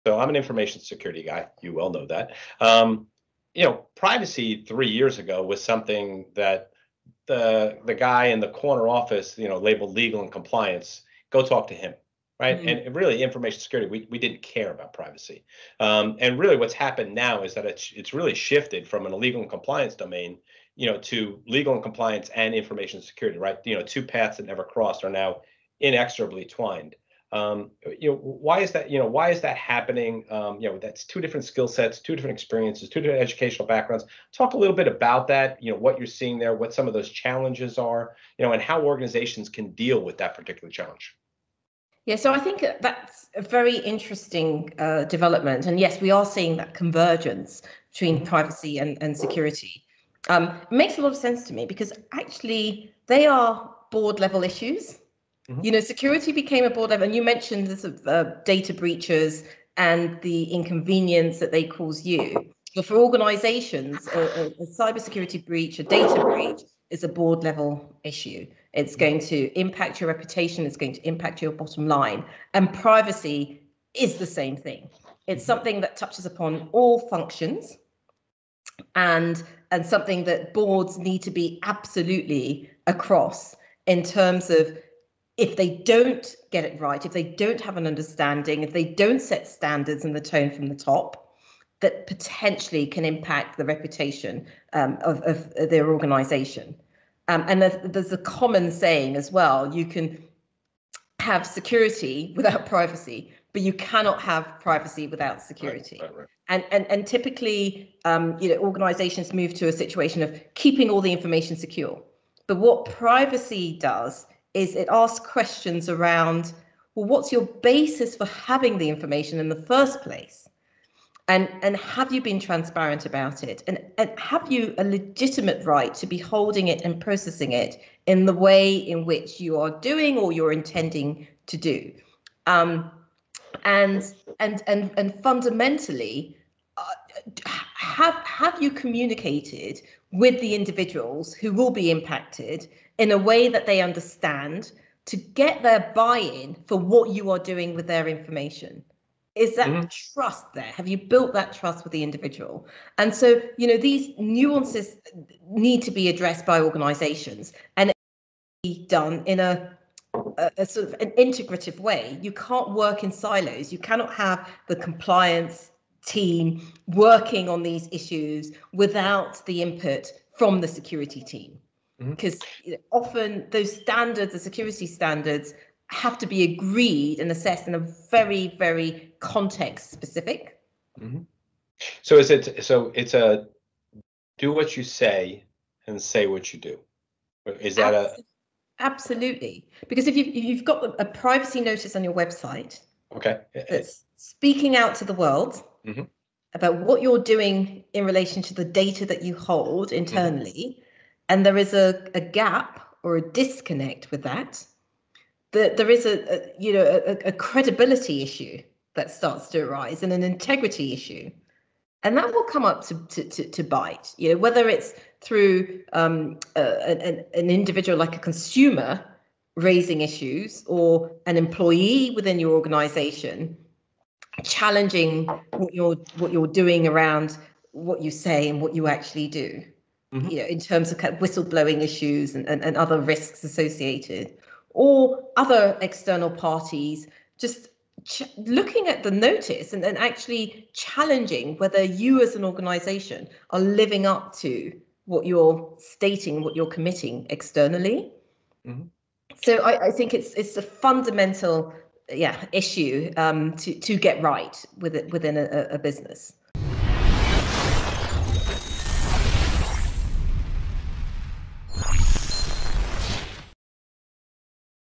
So I'm an information security guy. You well know that. Privacy 3 years ago was something that the guy in the corner office, labeled legal and compliance, go talk to him, right? And really, information security, we didn't care about privacy. And really, what's happened now is that it's really shifted from an illegal and compliance domain, to legal and compliance and information security, right? Two paths that never crossed are now inextricably twined. Why is that? Why is that happening? That's two different skill sets, two different experiences, two different educational backgrounds. Talk a little bit about that. What you're seeing there, what some of those challenges are, and how organizations can deal with that particular challenge. Yeah, so I think that's a very interesting development, and yes, we are seeing that convergence between privacy and security. It makes a lot of sense to me because actually they are board level issues. Security became a board level, and you mentioned this data breaches and the inconvenience that they cause you. But for organizations, a cybersecurity breach, a data breach is a board level issue. It's going to impact your reputation. It's going to impact your bottom line. And privacy is the same thing. It's something that touches upon all functions and something that boards need to be absolutely across in terms of, if they don't get it right, if they don't have an understanding, if they don't set standards and the tone from the top, that potentially can impact the reputation of their organization. And there's a common saying as well: you can have security without privacy, but you cannot have privacy without security. Right. And typically, organizations move to a situation of keeping all the information secure. But what privacy does is it asks questions around, well, what's your basis for having the information in the first place? And have you been transparent about it? And have you a legitimate right to be holding it and processing it in the way in which you are doing or you're intending to do? And fundamentally, have you communicated with the individuals who will be impacted in a way that they understand, to get their buy-in for what you are doing with their information? Is that trust there? Have you built that trust with the individual? And so, these nuances need to be addressed by organizations, and it needs to be done in a sort of an integrative way. You can't work in silos. You cannot have the compliance team working on these issues without the input from the security team. Because often those standards, the security standards, have to be agreed and assessed in a very, very context specific. So it's a do what you say and say what you do. Is that Absolutely. Because if you've got a privacy notice on your website, that's speaking out to the world about what you're doing in relation to the data that you hold internally, and there is a gap or a disconnect with that, there is a credibility issue that starts to arise and an integrity issue, and that will come up to bite. Whether it's through an individual like a consumer raising issues, or an employee within your organization challenging what you're doing around what you say and what you actually do. In terms of kind of whistleblowing issues and other risks associated, or other external parties just looking at the notice and actually challenging whether you as an organization are living up to what you're stating, what you're committing externally. So I think it's a fundamental issue to get right within a business.